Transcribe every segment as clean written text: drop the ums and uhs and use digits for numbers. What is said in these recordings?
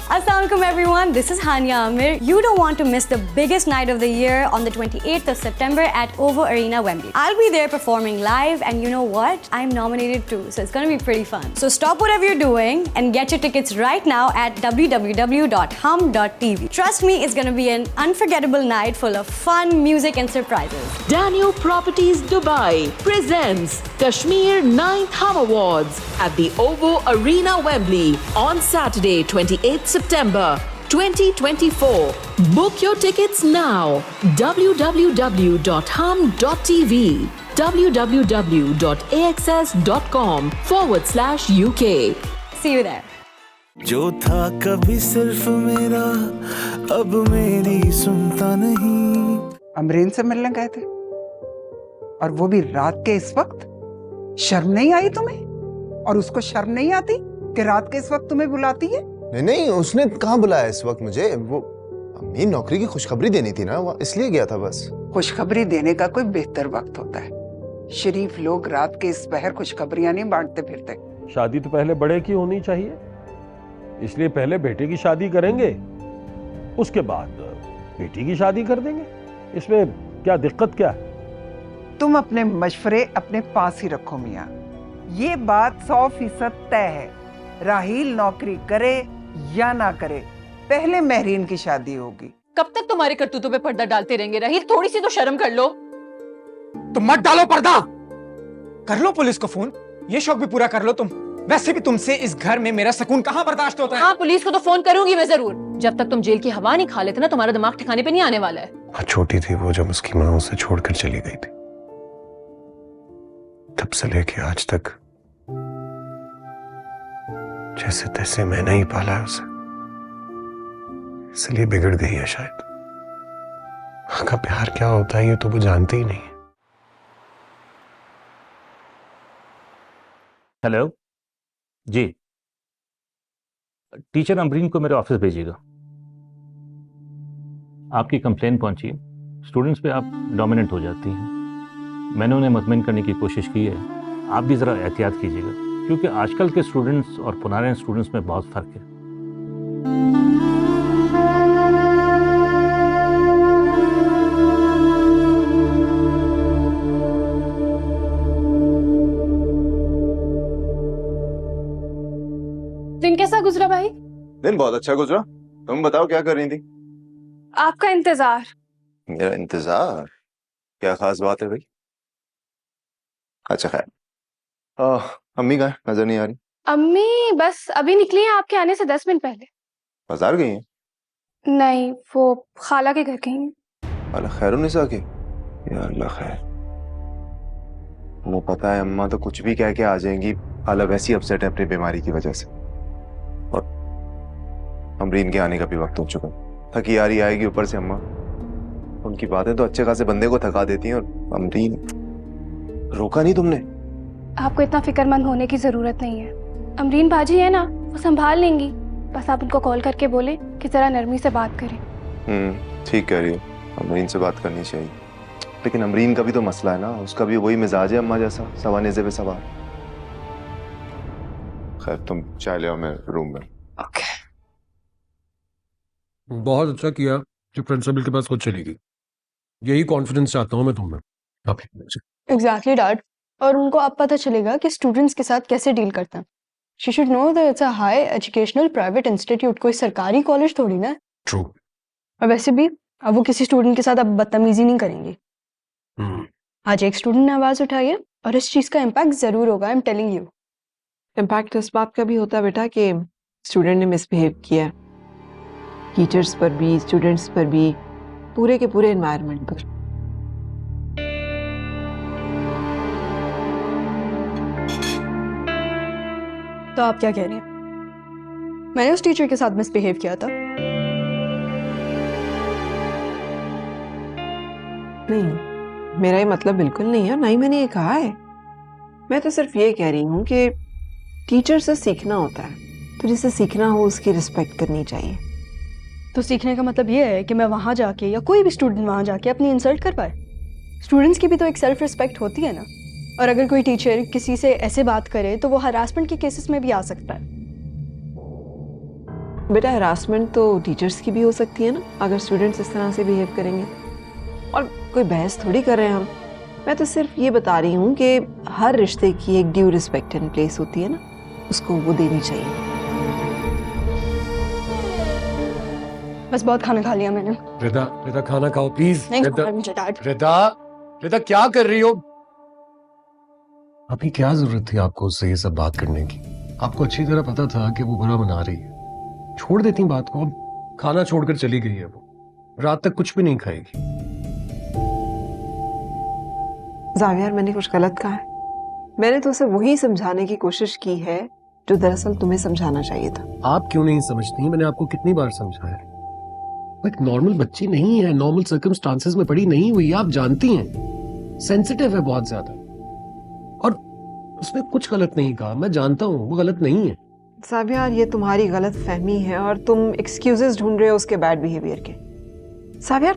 Assalamualaikum everyone, this is Hania Amir. You don't want to miss the biggest night of the year on the 28th of September at OVO Arena, Wembley. I'll be there performing live and you know what? I'm nominated too, so it's gonna be pretty fun. So stop whatever you're doing and get your tickets right now at www.hum.tv. Trust me, it's gonna be an unforgettable night full of fun, music and surprises. Daniel Properties Dubai presents Kashmir 9th Hum Awards at the OVO Arena, Wembley on Saturday, 28th September 2024. Book your tickets now. www.hum.tv, www.axs.com/UK. See you there. जो था कभी सिर्फ मेरा अब मेरी सुनता नहीं। अमरीन से मिलने गए थे और वो भी रात के इस वक्त। शर्म नहीं आई तुम्हें? और उसको शर्म नहीं आती कि रात के इस वक्त तुम्हें बुलाती है? नहीं, उसने कहाँ बुलाया इस वक्त मुझे। वो अम्मी नौकरी की खुशखबरी देनी थी ना, वो इसलिए गया था बस। खुशखबरी देने का कोई बेहतर वक्त होता है। शरीफ लोग रात के इस पहर खुशखबरियां नहीं बांटते फिरते। शादी तो पहले बड़े की होनी चाहिए, इसलिए पहले बेटे की शादी करेंगे, उसके बाद बेटी की शादी कर देंगे। इसमें क्या दिक्कत क्या है? तुम अपने मशवरे अपने पास ही रखो मियाँ। ये बात 100% तय है। राहील नौकरी करे या ना करे, पहले महरीन की शादी होगी। कब तक तुम्हारे करतूतों पे पर्दा डालते रहेंगे राहील? थोड़ी सी तो शर्म कर लो। तुम मत डालो पर्दा, कर लो पुलिस को फोन, ये शौक भी पूरा कर लो तुम। वैसे भी तुमसे इस घर में मेरा सुकून कहाँ बर्दाश्त होता है। हाँ, पुलिस को तो फोन करूंगी मैं जरूर। जब तक तुम जेल की हवा नहीं खा लेते ना, तुम्हारा दिमाग ठिकाने पे नहीं आने वाला है। छोटी थी वो जब उसकी माँ उसे छोड़कर चली गई थी, तब से लेके आज तक जैसे तैसे मैंने ही पाला है उसे, इसलिए बिगड़ गई है शायद। माँ का प्यार क्या होता है ये तो वो जानती ही नहीं है। हेलो जी, टीचर अमरीन को मेरे ऑफिस भेजिएगा। आपकी कंप्लेन पहुंची, स्टूडेंट्स पे आप डोमिनेंट हो जाती हैं। मैंने उन्हें मुतमईन करने की कोशिश की है, आप भी ज़रा एहतियात कीजिएगा, क्योंकि आजकल के स्टूडेंट्स और पुराने स्टूडेंट्स में बहुत फ़र्क है। दिन कैसा गुजरा भाई? दिन बहुत अच्छा गुजरा। तुम बताओ क्या कर रही थी? आपका इंतजार। मेरा इंतजार? क्या खास बात है भाई? अच्छा खैर, अम्मी कहाँ है? नजर नहीं आ रही। अम्मी बस अभी निकली हैं आपके आने से 10 मिनट पहले। बाजार गई हैं? नहीं, वो खाला के घर गई हैं। अल्लाह खैरुन्निसा के। या अल्लाह खैर। वो पता है अम्मा तो कुछ भी कह के आ जाएंगी, खाला वैसी अपसेट है अपनी बीमारी की वजह से। और अमरीन के आने का भी वक्त हो चुका है। थकी आ रही आएगी ऊपर से अम्मा। उनकी बातें तो अच्छे खासे बंदे को थका देती हैं, और अमरीन रोका नहीं तुमने? आपको इतना फिक्रमंद होने की जरूरत नहीं है। अमरीन बाजी है ना, वो संभाल लेंगी। बस आप उनको कॉल करके बोले कि जरा नरमी से बात करें। ठीक कह रही हो, अमरीन से बात करनी चाहिए। लेकिन अमरीन का भी तो मसला है ना, उसका भी वही मिजाज है अम्मा जैसा, सवा नेज़े पे सवार। खैर तुम चाय ले आओ, मैं रूम में। ओके। बहुत अच्छा किया जो प्रिंसिपल के पास खुद चली गई। यही कॉन्फिडेंस चाहता हूँ मैं तुम में। Exactly dad. और उनको अब पता चलेगा कि स्टूडेंट्स के साथ कैसे डील करते हैं। She should know that it's a high educational private institute, कोई सरकारी कॉलेज थोड़ी ना। ट्रू। और वैसे भी अब वो किसी स्टूडेंट के साथ अब बदतमीजी नहीं करेंगी। आज एक स्टूडेंट ने आवाज उठाई है और इस चीज का इम्पैक्ट जरूर होगा। I am telling you. Impact इस बात का भी होता है बेटा कि स्टूडेंट ने मिसबिहेव किया, टीचर्स पर भी, स्टूडेंट्स पर भी, पूरे के पूरे एनवायरनमेंट पर। तो आप क्या कह रही हैं? मैंने उस टीचर के साथ मिसबिहेव किया था? नहीं, मेरा ये मतलब बिल्कुल नहीं है, ना ही मैंने ये कहा है। मैं तो सिर्फ ये कह रही हूँ कि टीचर से सीखना होता है, तो जिसे सीखना हो उसकी रिस्पेक्ट करनी चाहिए। तो सीखने का मतलब ये है कि मैं वहां जाके या कोई भी स्टूडेंट वहां जाके अपनी इंसल्ट कर पाए? स्टूडेंट्स की भी तो एक सेल्फ रिस्पेक्ट होती है ना। और अगर कोई टीचर किसी से ऐसे बात करे तो वो हरासमेंट के केसेस में भी आ सकता है। बेटा हरासमेंट तो टीचर्स की भी हो सकती है ना, अगर स्टूडेंट्स इस तरह से बिहेव करेंगे। और कोई बहस थोड़ी कर रहे हैं हम, मैं तो सिर्फ ये बता रही हूँ कि हर रिश्ते की एक ड्यू रिस्पेक्ट एंड प्लेस होती है ना, उसको वो देनी चाहिए। बस बहुत खाना खा लिया मैंने। रिदा, रिदा खाना खाओ प्लीज। नहीं रिदा, खाना मुझे डैड। रिदा, रिदा क्या कर रही हो? अभी क्या जरूरत थी आपको उससे ये सब बात करने की? आपको अच्छी तरह पता था कि वो बुरा मना रही है। छोड़ देती बात को, अब खाना छोड़कर चली गई है वो, रात तक कुछ भी नहीं खाएगी। जावियर, मैंने कुछ गलत कहा है? मैंने तो उसे वही समझाने की कोशिश की है जो दरअसल तुम्हें समझाना चाहिए था। आप क्यों नहीं समझती? मैंने आपको कितनी बार समझाया। वो एक नॉर्मल बच्ची नहीं है, नॉर्मल सर्कमस्टांसेस में पड़ी नहीं हुई, आप जानती हैं। सेंसिटिव है बहुत ज्यादा, और उसने कुछ गलत नहीं कहा, मैं जानता हूँ वो गलत नहीं है। जावियर, ये तुम्हारी गलत फहमी है और तुम एक्सक्यूजेस ढूंढ रहे हो उसके बैड बिहेवियर के। जावियर,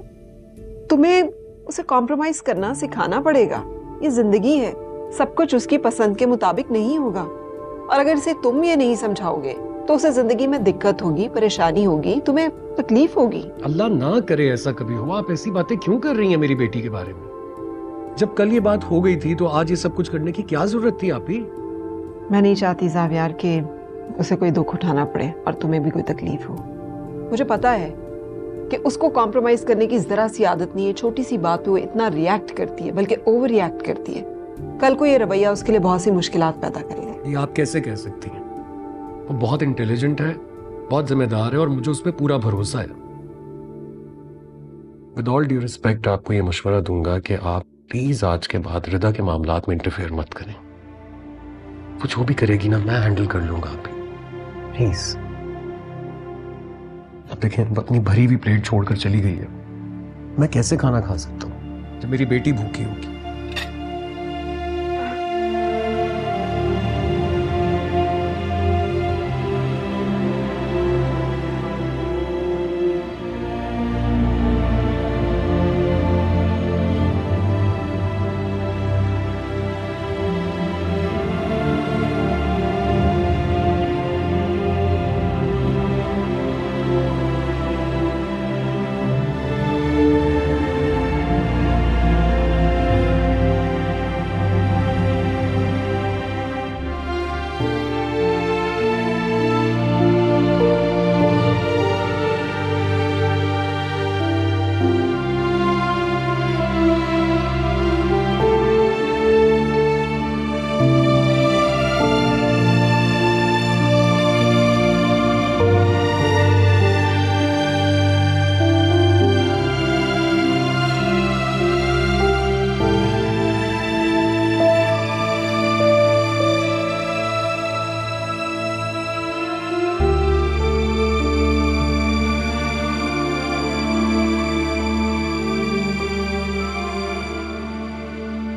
तुम्हें उसे कॉम्प्रोमाइज करना सिखाना पड़ेगा। ये जिंदगी है, सब कुछ उसकी पसंद के मुताबिक नहीं होगा, और अगर इसे तुम ये नहीं समझाओगे तो उसे जिंदगी में दिक्कत होगी, परेशानी होगी, तुम्हें तकलीफ होगी। अल्लाह ना करे ऐसा कभी हो। आप ऐसी बातें क्यों कर रही हैं मेरी बेटी के बारे में? जब कल ये बात हो गई थी तो आज ये सब कुछ करने की क्या जरूरत थी आप ही? मैं नहीं चाहती जावियर कि उसे कोई दुख उठाना पड़े और तुम्हें भी कोई तकलीफ हो। मुझे पता है कि उसको कॉम्प्रोमाइज करने की जरा सी आदत नहीं है। छोटी सी बात पे वो इतना रिएक्ट करती है, बल्कि ओवर रिएक्ट करती है। कल को ये रवैया उसके लिए बहुत सी मुश्किलात पैदा करेगा। ये आप कैसे कह सकती हैं? वो बहुत इंटेलिजेंट है, बहुत जिम्मेदार है, और मुझे उस पर पूरा भरोसा है। विद ऑल ड्यू रिस्पेक्ट आपको ये मशवरा दूंगा कि आप प्लीज आज के बाद रिदा के मामलात में इंटरफेयर मत करें। वो जो भी करेगी ना, मैं हैंडल कर लूंगा। आप प्लीज। अब देखिए, वो अपनी भरी हुई प्लेट छोड़कर चली गई है, मैं कैसे खाना खा सकता हूँ जब मेरी बेटी भूखी होगी?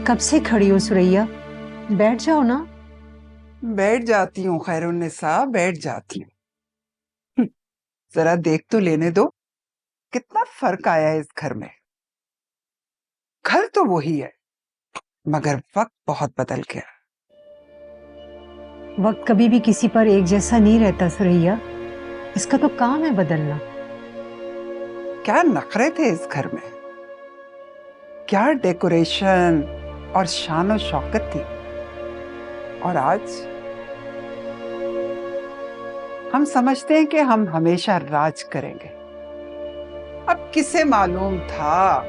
कब से खड़ी हो सुरैया? बैठ जाओ ना। बैठ जाती हूँ खैरुन्निसा, बैठ जाती हूँ। जरा देख तो लेने दो कितना फर्क आया है इस घर में। घर तो वही है, मगर वक्त बहुत बदल गया। वक्त कभी भी किसी पर एक जैसा नहीं रहता सुरैया, इसका तो काम है बदलना। क्या नखरे थे इस घर में, क्या डेकोरेशन और शान और शौकत थी, और आज हम समझते हैं कि हम हमेशा राज करेंगे। अब किसे मालूम था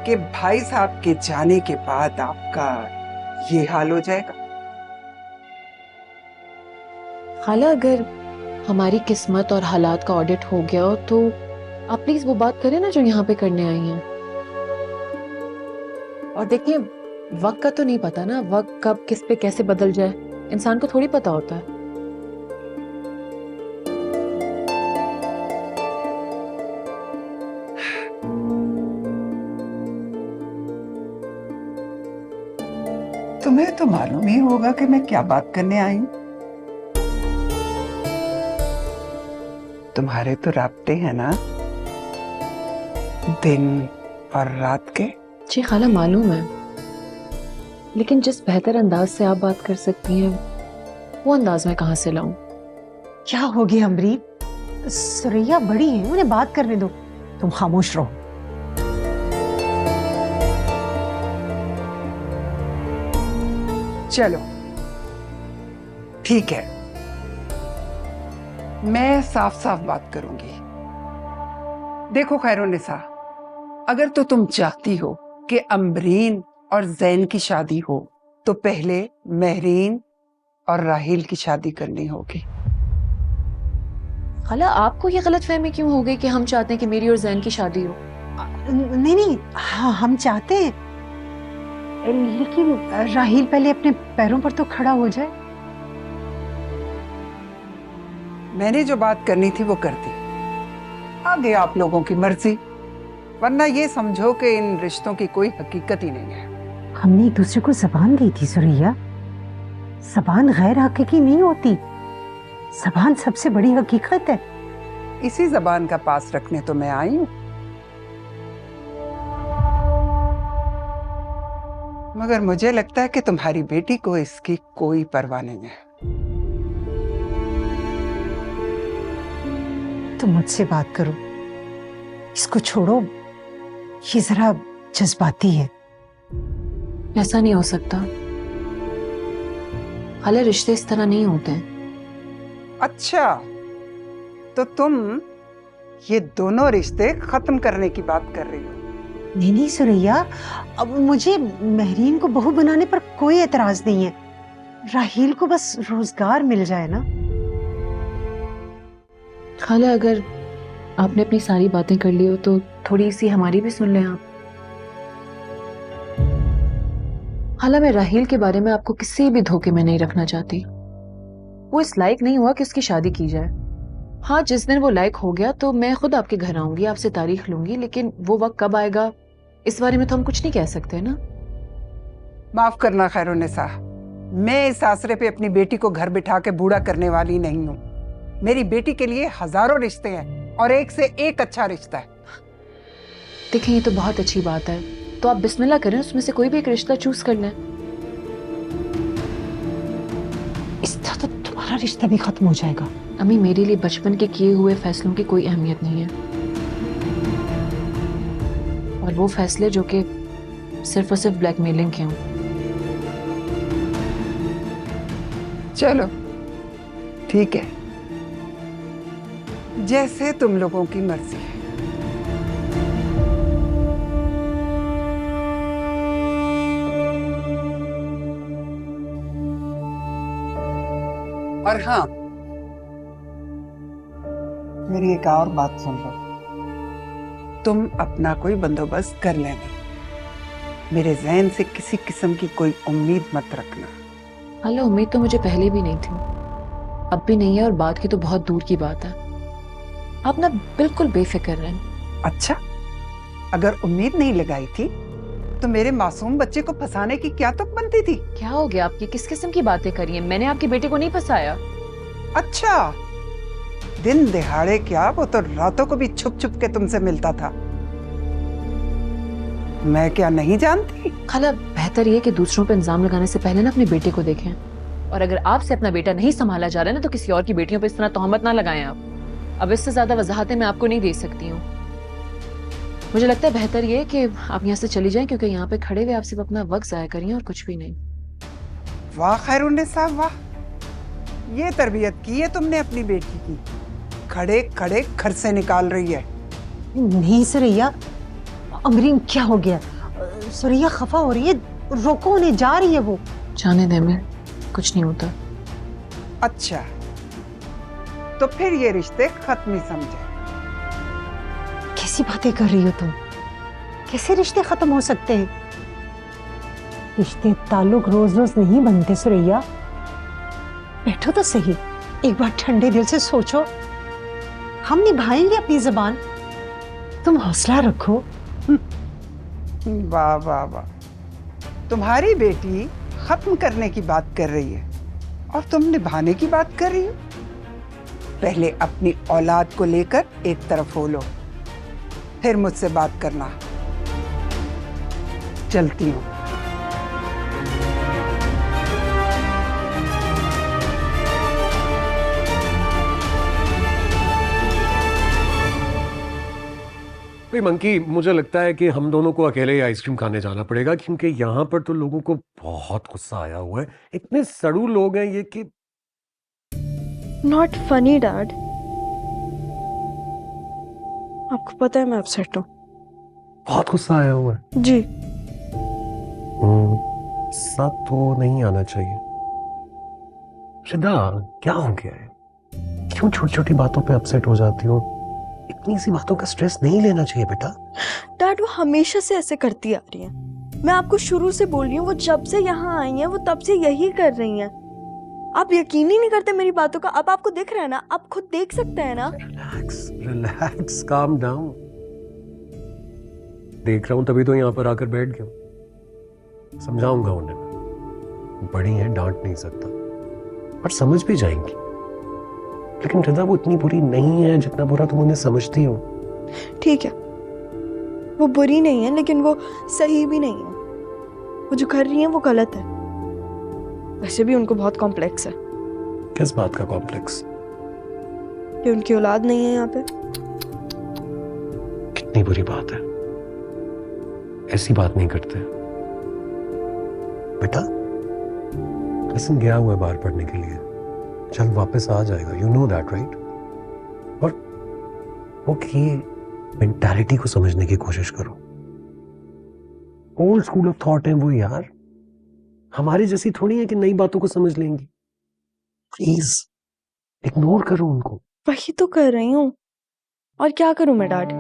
कि भाई साहब के जाने के बाद आपका ये हाल हो जाएगा। खाला, अगर हमारी किस्मत और हालात का ऑडिट हो गया हो तो आप प्लीज वो बात करें ना जो यहाँ पे करने आई हैं। और देखिए, वक्त का तो नहीं पता ना, वक्त कब किस पे कैसे बदल जाए इंसान को थोड़ी पता होता है। तुम्हें तो मालूम ही होगा कि मैं क्या बात करने आई हूं। तुम्हारे तो राब्ते हैं ना दिन और रात के। जी खाला, मालूम है, लेकिन जिस बेहतर अंदाज से आप बात कर सकती हैं वो अंदाज मैं कहाँ से लाऊं? क्या हो गया अमरीत? सुरैया बड़ी है, उन्हें बात करने दो, तुम खामोश रहो। चलो ठीक है, मैं साफ साफ बात करूंगी। देखो खैरुन्निसा, अगर तो तुम चाहती हो कि अम्बरीन और जैन की शादी हो तो पहले महरीन और राहिल की शादी करनी होगी। खाला, आपको ये गलतफहमी क्यों हो गई कि हम चाहते हैं कि मेरी और जैन की शादी हो? नहीं नहीं, हाँ हम चाहते हैं, लेकिन राहिल पहले अपने पैरों पर तो खड़ा हो जाए। मैंने जो बात करनी थी वो कर दी, आगे आप लोगों की मर्जी, वरना ये समझो कि इन रिश्तों की कोई हकीकत ही नहीं है। हमने एक दूसरे को जबान दी थी सुरैया, जबान गैर हकीकी नहीं होती, जबान सबसे बड़ी हकीकत है। इसी जबान का पास रखने तो मैं आई हूं, मगर मुझे लगता है कि तुम्हारी बेटी को इसकी कोई परवाह नहीं है। तुम मुझसे बात करो, इसको छोड़ो, ये जरा जज्बाती है। ऐसा नहीं हो सकता खाला, रिश्ते इस तरह नहीं होते हैं। अच्छा, तो तुम ये दोनों रिश्ते खत्म करने की बात कर रही हो? नहीं नहीं सुरैया, अब मुझे महरीन को बहू बनाने पर कोई एतराज नहीं है, राहिल को बस रोजगार मिल जाए ना। खाला, अगर आपने अपनी सारी बातें कर ली हो तो थोड़ी सी हमारी भी सुन लें आप। खाला, मैं राहिल के बारे में आपको किसी भी धोखे में नहीं रखना चाहती। वो इस लायक नहीं हुआ कि उसकी शादी की जाए। हाँ, जिस दिन वो लायक हो गया तो मैं खुद आपके घर आऊंगी, आपसे तारीख लूंगी, लेकिन वो वक्त कब आएगा इस बारे में तो हम कुछ नहीं कह सकते ना। माफ करना खैरुन्निसा, मैं इस आसरे पे अपनी बेटी को घर बिठा के बूढ़ा करने वाली नहीं हूँ। मेरी बेटी के लिए हजारों रिश्ते हैं और एक से एक अच्छा रिश्ता है। देखें, ये तो बहुत अच्छी बात है, तो आप बिस्मिल्लाह करें, उसमें से कोई भी एक रिश्ता चूज कर लें। इस तरह तो तुम्हारा रिश्ता भी खत्म हो जाएगा। अम्मी, मेरे लिए बचपन के किए हुए फैसलों की कोई अहमियत नहीं है, और वो फैसले जो कि सिर्फ और सिर्फ ब्लैकमेलिंग के हों। चलो ठीक है, जैसे तुम लोगों की मर्जी है। और हाँ, मेरी एक और बात सुन लो, तुम अपना कोई बंदोबस्त कर लेना, मेरे ज़हन से किसी किस्म की कोई उम्मीद मत रखना। हालांकि उम्मीद तो मुझे पहले भी नहीं थी, अब भी नहीं है, और बात की तो बहुत दूर की बात है। आप ना बिल्कुल बेफिक्र रहें। अच्छा, अगर उम्मीद नहीं लगाई थी तो मेरे मासूम बच्चे को फंसाने की क्या तुक बनती थी? क्या हो गया आपकी, किस किस्म की बातें करी हैं? मैंने आपके बेटे को नहीं फंसाया। अच्छा, दिन दिहाड़े क्या, वो तो रातों को भी छुप छुप के तुमसे मिलता था। मैं क्या नहीं जानती? खाला, बेहतर ये कि दूसरों पर इल्जाम लगाने से पहले ना अपने बेटे को देखें, और अगर आपसे अपना बेटा नहीं संभाला जा रहा है ना, तो किसी और की बेटियों पर इस तरह तोहमत ना लगाएं आप। अब इससे ज्यादा वजाहतें मैं आपको नहीं दे सकती हूँ। मुझे लगता है बेहतर ये कि आप यहाँ से चली जाएं, क्योंकि यहाँ पे खड़े हुए आप सिर्फ अपना वक्त जाया करिए और कुछ भी नहीं। वाह खैरुन्निसा, वाह, ये तरबियत की है तुमने अपनी बेटी की, खड़े खड़े घर से निकाल रही है। नहीं सुरैया, अमरीन क्या हो गया? सुरैया खफा हो रही है, रोको उन्हें, जा रही है वो। जाने दे, मैं कुछ नहीं होता। अच्छा, तो फिर ये रिश्ते खत्म ही समझे। कैसी बातें कर रही हो तुम? कैसे रिश्ते खत्म हो सकते हैं? रिश्ते ताल्लुक रोज रोज नहीं बनते सुरैया। बैठो तो सही, एक बार ठंडे दिल से सोचो, हम निभाएंगे अपनी जुबान, तुम हौसला रखो। वाह वाह वाह, तुम्हारी बेटी खत्म करने की बात कर रही है और तुम निभाने की बात कर रही हो। पहले अपनी औलाद को लेकर एक तरफ हो लो, फिर मुझसे बात करना। चलती हूँ। भाई मंकी, मुझे लगता है कि हम दोनों को अकेले ही आइसक्रीम खाने जाना पड़ेगा, क्योंकि यहाँ पर तो लोगों को बहुत गुस्सा आया हुआ है। इतने सड़ू लोग हैं ये कि नॉट फनी डैड। आपको पता है मैं अपसेट हूँ। बहुत गुस्सा आया हुआ है जी। गुस्सा तो नहीं आना चाहिए। श्रद्धा, क्या हो गया है? क्यों छोटी छोटी बातों पे अपसेट हो जाती हो? इतनी सी बातों का स्ट्रेस नहीं लेना चाहिए बेटा। डैड वो हमेशा से ऐसे करती आ रही है। मैं आपको शुरू से बोल रही हूँ, वो जब से यहाँ आई हैं वो तब से यही कर रही हैं। आप यकीन ही नहीं करते मेरी बातों का। अब आपको दिख रहा है ना, आप खुद देख सकते हैं ना। Relax relax, calm down. देख रहा हूं तभी तो यहाँ पर आकर बैठ गया। समझाऊंगा उन्हें, बड़ी हैं, डांट नहीं सकता, पर समझ भी जाएंगी। लेकिन रिदा, वो इतनी बुरी नहीं है जितना बुरा तुम उन्हें समझती हो। ठीक है, वो बुरी नहीं है, लेकिन वो सही भी नहीं है। वो जो कर रही है वो गलत है। वैसे भी उनको बहुत कॉम्प्लेक्स है। किस बात का कॉम्प्लेक्स? कि उनकी औलाद नहीं है यहाँ पे। कितनी बुरी बात है, ऐसी बात नहीं करते बेटा। लसन गया हुआ है बाहर पढ़ने के लिए, जल्द वापस आ जाएगा। You know that right? और वो की मेंटालिटी को समझने की कोशिश करो। ओल्ड स्कूल ऑफ थॉट है वो यार, हमारी जैसी थोड़ी है कि नई बातों को समझ लेंगी। प्लीज इग्नोर करो उनको। वही तो कर रही हूँ, और क्या करूं मैं डैड?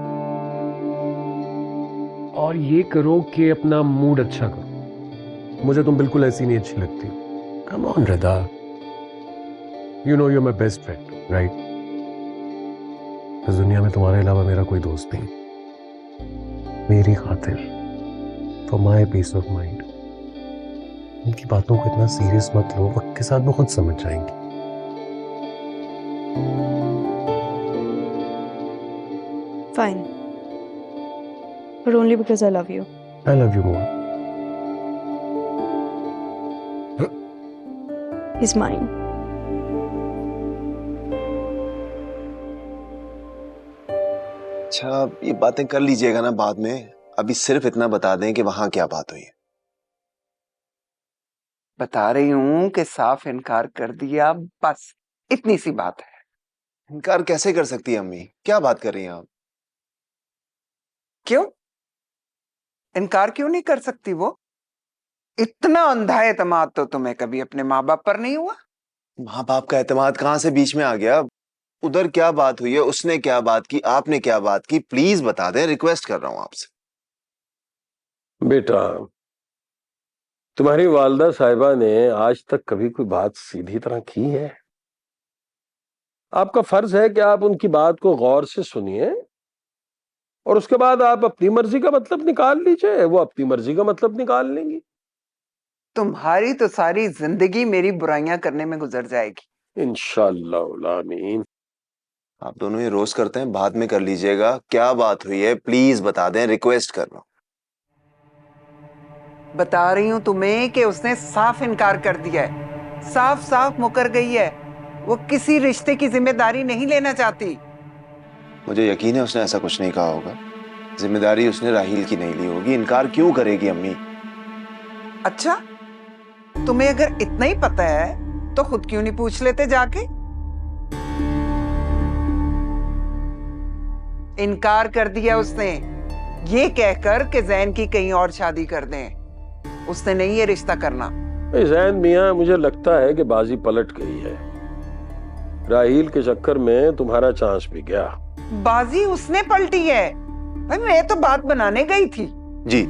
और ये करो कि अपना मूड अच्छा करो। मुझे तुम बिल्कुल ऐसी नहीं अच्छी लगती। Come on Rida, you know you are my best friend right? इस दुनिया में तुम्हारे अलावा मेरा कोई दोस्त नहीं। मेरी खातिर, for my peace of mind, उनकी बातों को इतना सीरियस मत लो। वक्त के साथ वो खुद समझ जाएंगी। Fine, but only because I love you. I love you more. He's mine. अच्छा, ये बातें कर लीजिएगा ना बाद में। अभी सिर्फ इतना बता दें कि वहां क्या बात हुई है। बता रही हूं कि साफ इनकार कर दिया, बस इतनी सी बात है। इनकार कैसे कर सकती है अम्मी? क्या बात कर रही हैं आप? क्यों इनकार क्यों नहीं कर सकती वो? इतना अंधा एतमाद तो तुम्हें कभी अपने माँ बाप पर नहीं हुआ? माँ बाप का एतमाद कहाँ से बीच में आ गया? उधर क्या बात हुई है, उसने क्या बात की, आपने क्या बात की, प्लीज बता दें, रिक्वेस्ट कर रहा हूं आपसे। बेटा, तुम्हारी वालदा साहिबा ने आज तक कभी कोई बात सीधी तरह की है? आपका फर्ज है कि आप उनकी बात को गौर से सुनिए और उसके बाद आप अपनी मर्जी का मतलब निकाल लीजिए। वो अपनी मर्जी का मतलब निकाल लेंगी। तुम्हारी तो सारी जिंदगी मेरी बुराइयां करने में गुजर जाएगी। इंशाअल्लाह आमीन। आप दोनों ये रोज करते हैं, बाद में कर लीजिएगा। क्या बात हुई है प्लीज बता दें, रिक्वेस्ट कर रहा हूं। बता रही हूं तुम्हें कि उसने साफ इनकार कर दिया है, साफ साफ मुकर गई है। वो किसी रिश्ते की जिम्मेदारी नहीं लेना चाहती। मुझे यकीन है उसने ऐसा कुछ नहीं कहा होगा। जिम्मेदारी उसने राहील की नहीं ली होगी। इनकार क्यों करेगी अम्मी? अच्छा, तुम्हें अगर इतना ही पता है तो खुद क्यों नहीं पूछ लेते जाके? इनकार कर दिया उसने, ये कहकर कि जैन की कहीं और शादी कर दें। उसने नहीं ये रिश्ता करना। जैन मियां, मुझे लगता है कि बाजी पलट गई है। राहील के चक्कर में तुम्हारा चांस भी गया। बाजी उसने पलटी है भाई, मैं तो बात बनाने गई थी। जी,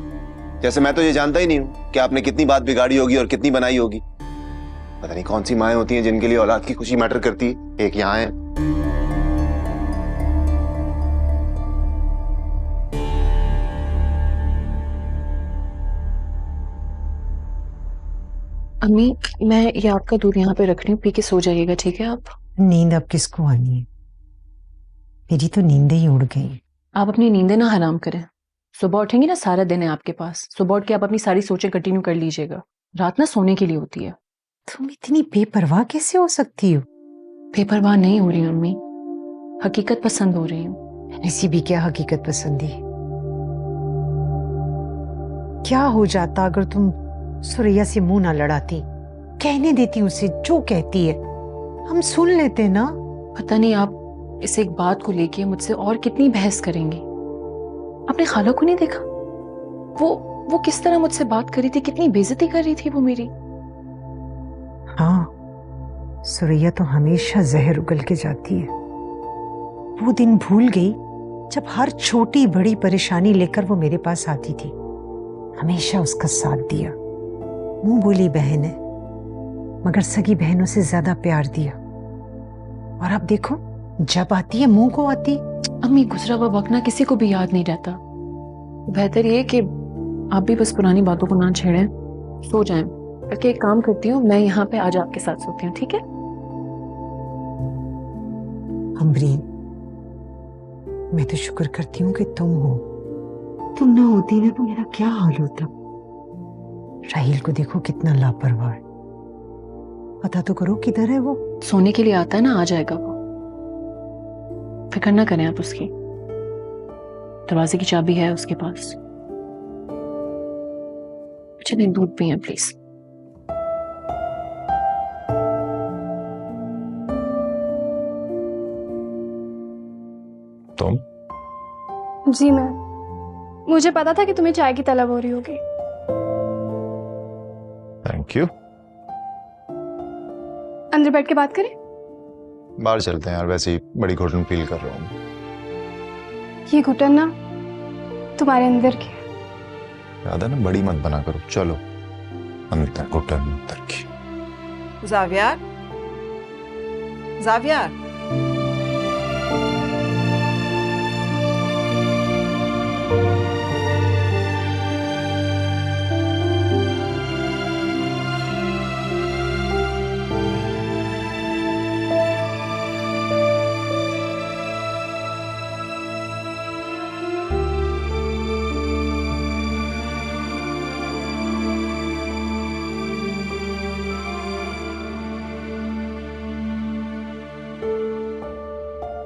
जैसे मैं तो ये जानता ही नहीं हूं कि आपने कितनी बात बिगाड़ी होगी और कितनी बनाई होगी। पता नहीं कौन सी माएं होती हैं जिनके लिए औलाद की खुशी मैटर करती है। एक यहाँ है। अम्मी, मैं ये आपका दूध यहाँ पे रख रही हूँ, पी के सो जाइएगा, ठीक है? आप नींद अब किसको आनी है? मेरी तो नींदें ही उड़ गई। आप अपनी नींदें ना हराम करें। सुबह उठेंगे ना, सारा दिन है आपके पास। सुबह उठ के आप अपनी सारी सोचें कंटिन्यू कर लीजिएगा। रात ना सोने के लिए होती है। तुम इतनी बेपरवाह कैसे हो सकती हो? बेपरवाह नहीं हो रही हूँ अम्मी, हकीकत पसंद हो रही हूँ। ऐसी भी क्या हकीकत पसंदी? क्या हो जाता अगर तुम सुरैया से मुंह ना लड़ाती, कहने देती उसे जो कहती है, हम सुन लेते ना। पता नहीं आप इस एक बात को लेके मुझसे और कितनी बहस करेंगी। आपने खाला को नहीं देखा? वो किस तरह मुझसे बात करी थी, कितनी बेइज्जती कर रही थी वो मेरी। हाँ, सुरैया तो हमेशा जहर उगल के जाती है। वो दिन भूल गई जब हर छोटी बड़ी परेशानी लेकर वो मेरे पास आती थी। हमेशा उसका साथ दिया। मुंह बोली बहन है, मगर सगी बहनों से ज्यादा प्यार दिया। और अब देखो, जब आती है मुंह को आती। अम्मी, गुजरा हुआ वक्त ना किसी को भी याद नहीं रहता। बेहतर ये कि आप भी बस पुरानी बातों को ना छेड़ें, सो जाएं। बल्कि एक काम करती हूँ, मैं यहाँ पे आज आपके साथ सोती हूँ, ठीक है? अमरीन, मैं तो शुक्र करती हूँ कि तुम हो। तुम ना होती ना तो मेरा क्या हाल होता। राहिल को देखो कितना लापरवाह है। पता तो करो किधर है वो। सोने के लिए आता है ना, आ जाएगा वो। फिक्र ना करें आप उसकी। दरवाजे की चाबी है उसके पास। चलिए दूध पिए प्लीज। तुम? जी मैम, मुझे पता था कि तुम्हें चाय की तलब हो रही होगी। Thank you. अंदर बैठ के बात करें? बाहर चलते हैं यार, वैसे ही बड़ी घुटन फील कर रहा हूँ। ये घुटन ना तुम्हारे अंदर की है। याद है ना, बड़ी मत बना करो। चलो अंदर, घुटन अंदर की। जावियार, जावियार,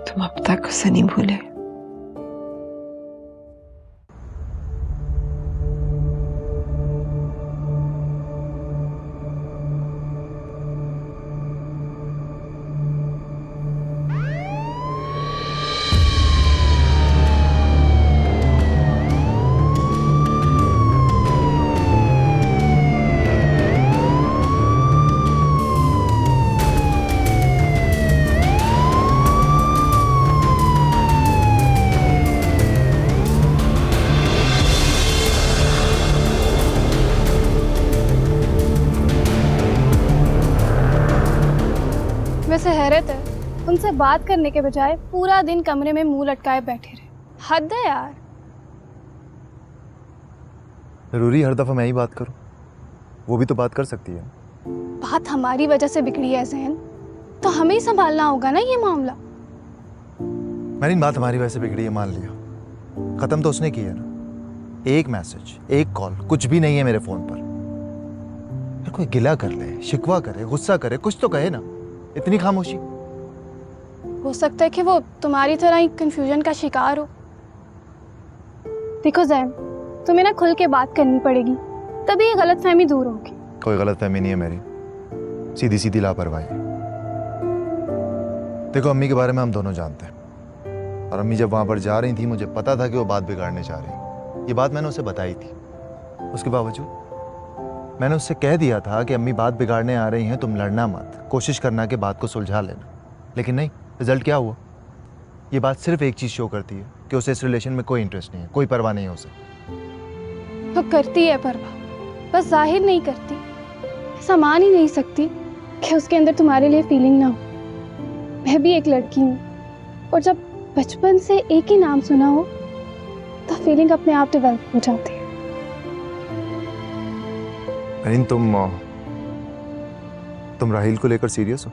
तुम अब तक उसे नहीं भूले। वैसे हैरत है, उनसे बात करने के बजाय पूरा दिन कमरे में मुंह लटकाए बैठे रहे। हद है यार। जरूरी हर दफा मैं ही बात करूं? वो भी तो बात कर सकती है। बात हमारी वजह से बिगड़ी है ज़हन, तो हमें ही संभालना होगा ना ये मामला। मैंने बात हमारी वजह से बिगड़ी है मान लिया, खत्म तो उसने किया ना। एक मैसेज, एक कॉल, कुछ भी नहीं है मेरे फोन पर। यार कोई गिला कर ले, शिकवा करे, गुस्सा करे, कुछ तो कहे ना। इतनी खामोशी। हो सकता है कि वो तुम्हारी तरह ही कंफ्यूजन का शिकार हो। देखो ज़ैन, तुम्हें ना खुल के बात करनी पड़ेगी, तभी ये गलतफहमी दूर होगी। कोई गलतफहमी नहीं है मेरी, सीधी सीधी लापरवाही। देखो अम्मी के बारे में हम दोनों जानते हैं, और अम्मी जब वहां पर जा रही थी मुझे पता था कि वो बात बिगाड़ने चाह रही। ये बात मैंने उसे बताई थी। उसके बावजूद मैंने उससे कह दिया था कि अम्मी बात बिगाड़ने आ रही हैं, तुम लड़ना मत, कोशिश करना कि बात को सुलझा लेना। लेकिन नहीं, रिजल्ट क्या हुआ? ये बात सिर्फ एक चीज शो करती है कि उसे इस रिलेशन में कोई इंटरेस्ट नहीं है, कोई परवाह नहीं है उसे। तो करती है परवाह, बस जाहिर नहीं करती। ऐसा मान ही नहीं सकती कि उसके अंदर तुम्हारे लिए फीलिंग ना हो। मैं भी एक लड़की हूँ, और जब बचपन से एक ही नाम सुना हो तो फीलिंग अपने आप डेवलप हो जाती है। अरीन, तुम राहिल को लेकर सीरियस हो?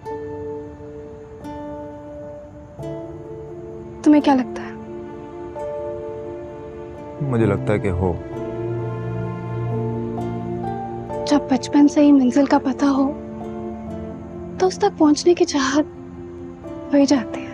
तुम्हें क्या लगता है? मुझे लगता है कि हो। जब बचपन से ही मंजिल का पता हो तो उस तक पहुंचने की चाहत हो ही जाती है।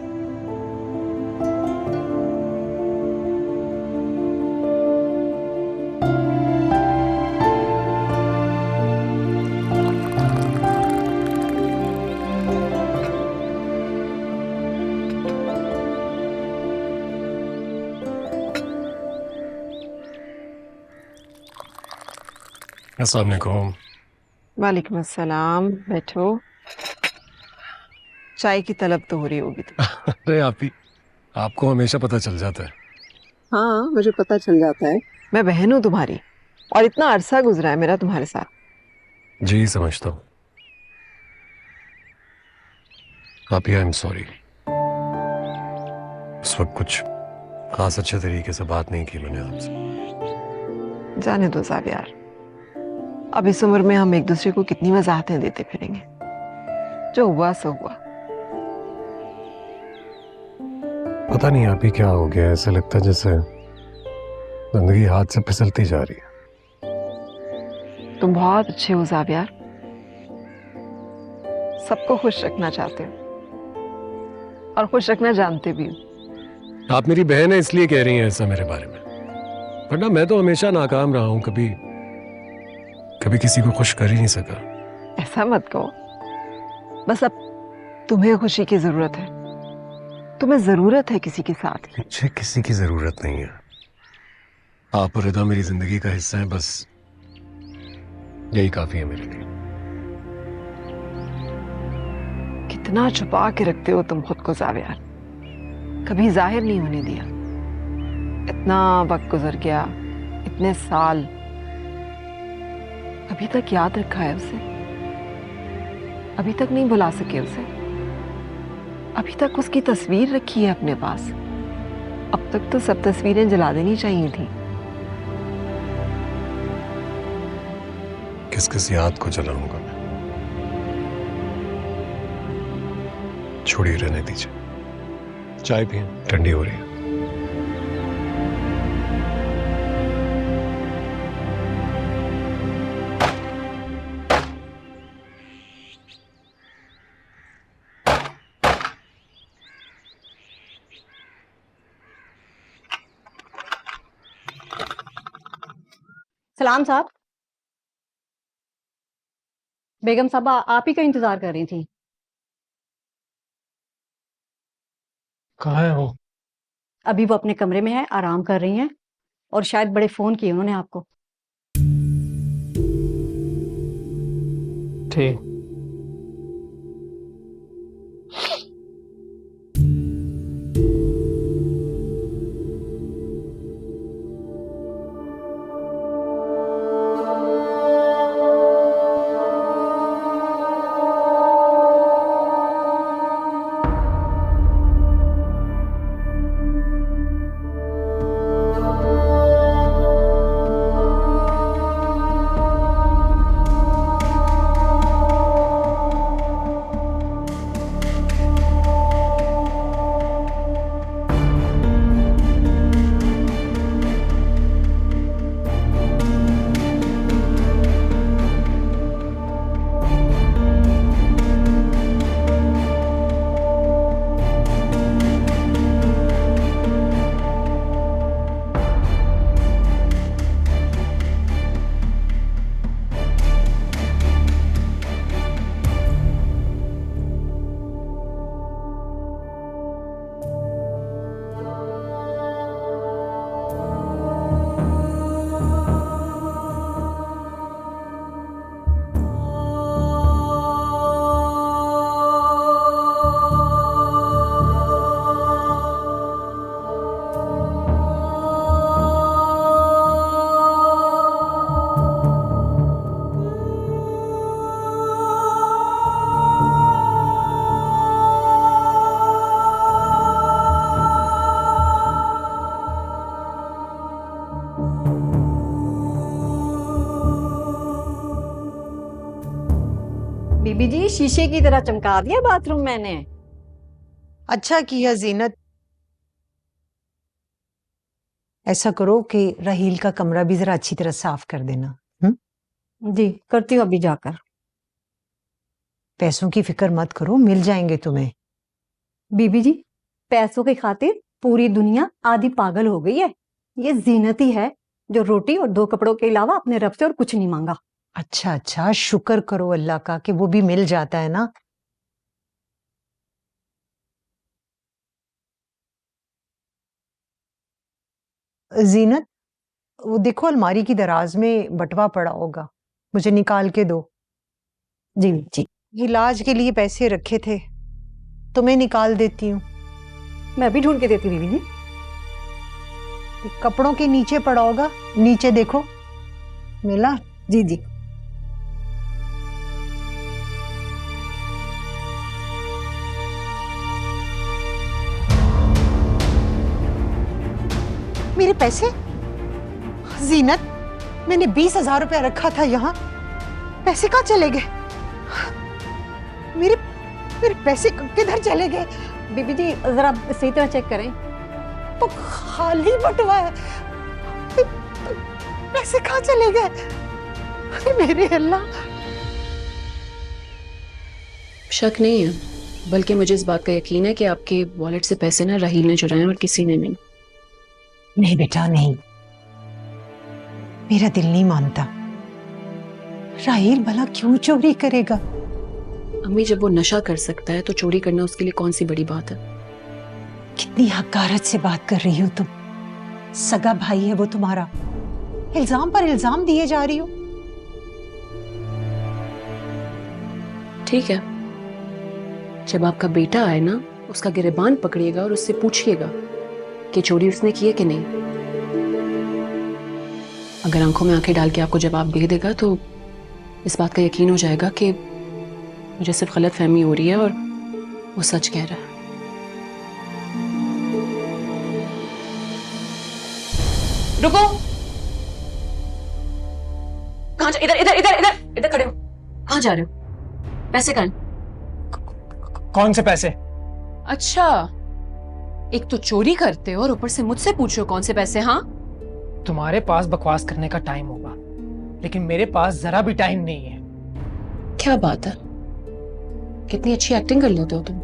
अस्सलाम वालेकुम। वालेकुम अस्सलाम, बैठो। चाय की तलब तो हो रही होगी तुम्हें। अरे आप ही, आपको हमेशा पता चल जाता है। हाँ, मुझे पता चल जाता है। मैं बहन हूँ तुम्हारी, और इतना अरसा गुजरा है मेरा तुम्हारे साथ। जी समझता हूँ। आप ही, आई एम सॉरी। उस वक्त कुछ खास अच्छे तरीके से बात नहीं की मैंने आपसे। जाने दो ज़ावियार, अब इस उम्र में हम एक दूसरे को कितनी वजाहतें देते फिरेंगे। जो हुआ सो हुआ। पता नहीं आप ही क्या हो गया, ऐसा लगता है जैसे जिंदगी हाथ से फिसलती जा रही है। तुम बहुत अच्छे हो ज़ावियार, सबको खुश रखना चाहते हो और खुश रखना जानते भी हो। आप मेरी बहन है इसलिए कह रही हैं ऐसा मेरे बारे में, वरना मैं तो हमेशा नाकाम रहा हूं, कभी कभी किसी को खुश कर ही नहीं सका। ऐसा मत कहो, बस अब तुम्हें खुशी की जरूरत है। तुम्हें जरूरत है किसी के साथ। मुझे किसी की जरूरत नहीं है। आप और रिदा मेरी जिंदगी का हिस्सा है, बस यही काफी है मेरे लिए। कितना छुपा के रखते हो तुम खुद को ज़ावियार, कभी जाहिर नहीं होने दिया। इतना वक्त गुजर गया, इतने साल, अभी तक याद रखा है उसे? अभी तक नहीं भुला सके उसे? अभी तक उसकी तस्वीर रखी है अपने पास? अब तक तो सब तस्वीरें जला देनी चाहिए थी। किस किस याद को जलाऊंगा मैं? छोड़िए, रहने दीजिए। चाय पिए, ठंडी हो रही है। सलाम साहब। बेगम साहबा आप ही का इंतजार कर रही थी। कहाँ है वो? अभी वो अपने कमरे में है, आराम कर रही हैं, और शायद बड़े फोन किए उन्होंने आपको। ठीक। बीबी जी शीशे की तरह चमका दिया बाथरूम मैंने। अच्छा किया जीनत। ऐसा करो कि राहील का कमरा भी जरा अच्छी तरह साफ कर देना। जी करती हूँ अभी जाकर। पैसों की फिक्र मत करो, मिल जाएंगे तुम्हें। बीबी जी पैसों की खातिर पूरी दुनिया आधी पागल हो गई है। ये जीनत ही है जो रोटी और 2 कपड़ों के अलावा अपने रब से और कुछ नहीं मांगा। अच्छा अच्छा, शुक्र करो अल्लाह का कि वो भी मिल जाता है ना। जीनत, वो देखो अलमारी की दराज में बटवा पड़ा होगा, मुझे निकाल के दो। जी जी। इलाज के लिए पैसे रखे थे, तुम्हें निकाल देती हूँ। मैं भी ढूंढ के देती बीबी जी। कपड़ों के नीचे पड़ा होगा, नीचे देखो। मिला? जी जी। मेरे पैसे? जीनत, मैंने 20,000 रुपया रखा था यहाँ, पैसे कहाँ चले गए? मेरे मेरे पैसे किधर चले गए? बीबी जी जरा सही तरह चेक करें। तो खाली बटुआ है, पैसे कहाँ चले गए? अरे मेरे अल्लाह। शक नहीं है, बल्कि मुझे इस बात का यकीन है कि आपके वॉलेट से पैसे ना राहील ने चुराए और किसी ने नहीं। नहीं बेटा नहीं, मेरा दिल नहीं मानता। राहील भला क्यों चोरी करेगा? अम्मी, जब वो नशा कर सकता है तो चोरी करना उसके लिए कौन सी बड़ी बात है? कितनी हकारत से बात कर रही हो तुम। सगा भाई है वो तुम्हारा, इल्जाम पर इल्जाम दिए जा रही हो। ठीक है, जब आपका बेटा आए ना, उसका गिरेबान पकड़िएगा और उससे पूछिएगा कि चोरी उसने की है कि नहीं। अगर आंखों में आंखें डाल के आपको जवाब दे देगा तो इस बात का यकीन हो जाएगा कि मुझे सिर्फ गलत फहमी हो रही है और वो सच कह रहा है। रुको, कहाँ जा? इधर इधर इधर इधर इधर खड़े हो। कहाँ जा रहे हो? पैसे कहाँ? कौन से पैसे? अच्छा, एक तो चोरी करते हो और ऊपर से मुझसे पूछो कौन से पैसे। हाँ, तुम्हारे पास बकवास करने का टाइम होगा, लेकिन मेरे पास जरा भी टाइम नहीं है। क्या बात है, कितनी अच्छी एक्टिंग कर लेते हो तुम।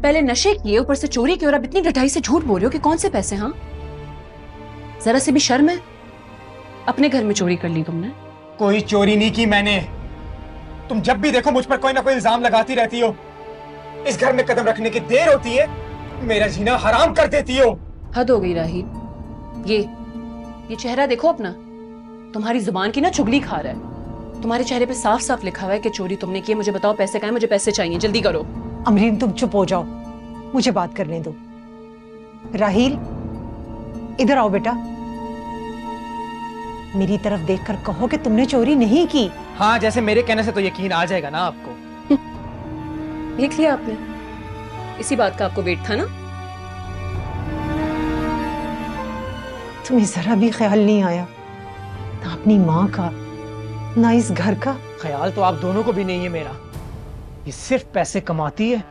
पहले नशे किए, ऊपर से चोरी की, और अब इतनी डटाई से झूठ बोल रहे हो कि कौन से पैसे। हाँ, जरा से भी शर्म है? अपने घर में चोरी कर ली तुमने? कोई चोरी नहीं की मैंने। तुम जब भी देखो मुझ पर कोई ना कोई इल्जाम लगाती रहती हो। इस घर में कदम रखने की देर होती है, मेरा जीना हराम कर देती हो। हद हो गई राहील। ये चेहरा देखो अपना, तुम्हारी जुबान की ना चुगली खा रहा है। तुम्हारे चेहरे पे साफ साफ लिखा हुआ है कि चोरी तुमने की है। मुझे बताओ पैसे कहाँ हैं? मुझे पैसे चाहिए, जल्दी करो। अमरीन तुम चुप हो जाओ, मुझे बात करने दो। राहील इधर आओ बेटा, मेरी तरफ देखकर कहो कि तुमने चोरी नहीं की। हाँ, जैसे मेरे कहने से तो यकीन आ जाएगा ना आपको। देख लिया आपने, इसी बात का आपको वेट था ना? तुम्हें जरा भी ख्याल नहीं आया ना अपनी माँ का, ना इस घर का? ख्याल तो आप दोनों को भी नहीं है मेरा। ये सिर्फ पैसे कमाती है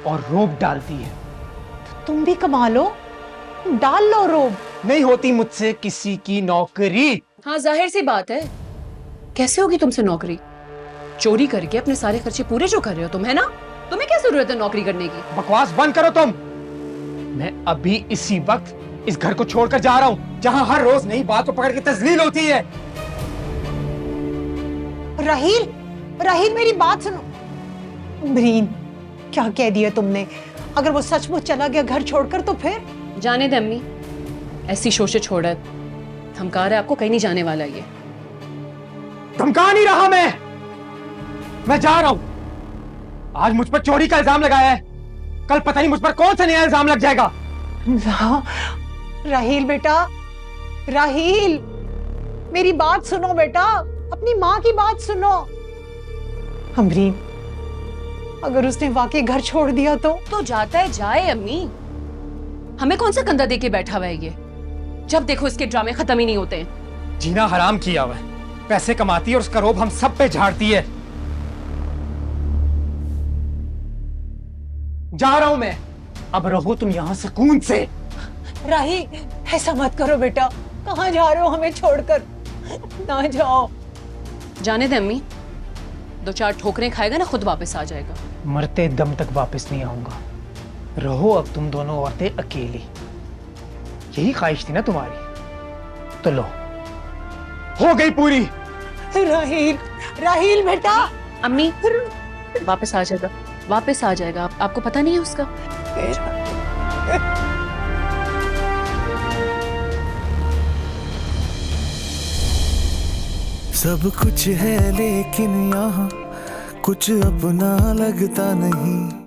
और रोब डालती है। तो तुम भी कमा लो, डाल लो रोब। नहीं होती मुझसे किसी की नौकरी। हाँ, जाहिर सी बात है, कैसे होगी तुमसे नौकरी? चोरी करके अपने सारे खर्चे पूरे जो कर रहे हो तुम, है ना? तुम्हें क्या जरूरत है नौकरी करने की? बकवास बंद करो तुम। मैं अभी इसी वक्त इस घर को छोड़कर जा रहा हूँ, जहाँ हर रोज नई बात को पकड़ के तजलील होती है। राहील, राहील मेरी बात सुनो। अमरीन, क्या कह दिया तुमने? अगर वो सचमुच चला गया घर छोड़कर तो फिर? जाने दे अम्मी, ऐसी शोशे छोड़, धमका रहा है आपको, कहीं नहीं जाने वाला ये। धमका नहीं रहा मैं जा रहा हूं। आज मुझ पर चोरी का इल्जाम लगाया है, कल पता नहीं मुझ पर कौन सा नया इल्जाम लग जाएगा। राहील बेटा, राहील मेरी बात सुनो बेटा, अपनी माँ की बात सुनो। अमरीन, अगर उसने वाकई घर छोड़ दिया तो जाता है जाए अम्मी, हमें कौन सा कंधा देके बैठा हुआ है ये? जब देखो इसके ड्रामे खत्म ही नहीं होते हैं। जीना हराम किया हुआ है, पैसे कमाती है और उसका रोब हम सब पे झाड़ती है। जा रहा हूं मैं, अब रहो तुम यहां सुकून से। राहील ऐसा मत करो बेटा, कहाँ जा रहे हो हमें छोड़कर? ना जाओ। जाने दे अम्मी, 2-4 ठोकरें खाएगा ना खुद वापस आ जाएगा। मरते दम तक वापस नहीं आऊंगा। रहो अब तुम दोनों औरतें अकेली। यही ख्वाहिश थी ना तुम्हारी, तो लो हो गई पूरी। राहील, राहील बेटा। अम्मी वापस आ जाएगा, वापस आ जाएगा। आपको पता नहीं है उसका? सब कुछ है लेकिन यहाँ कुछ अपना लगता नहीं।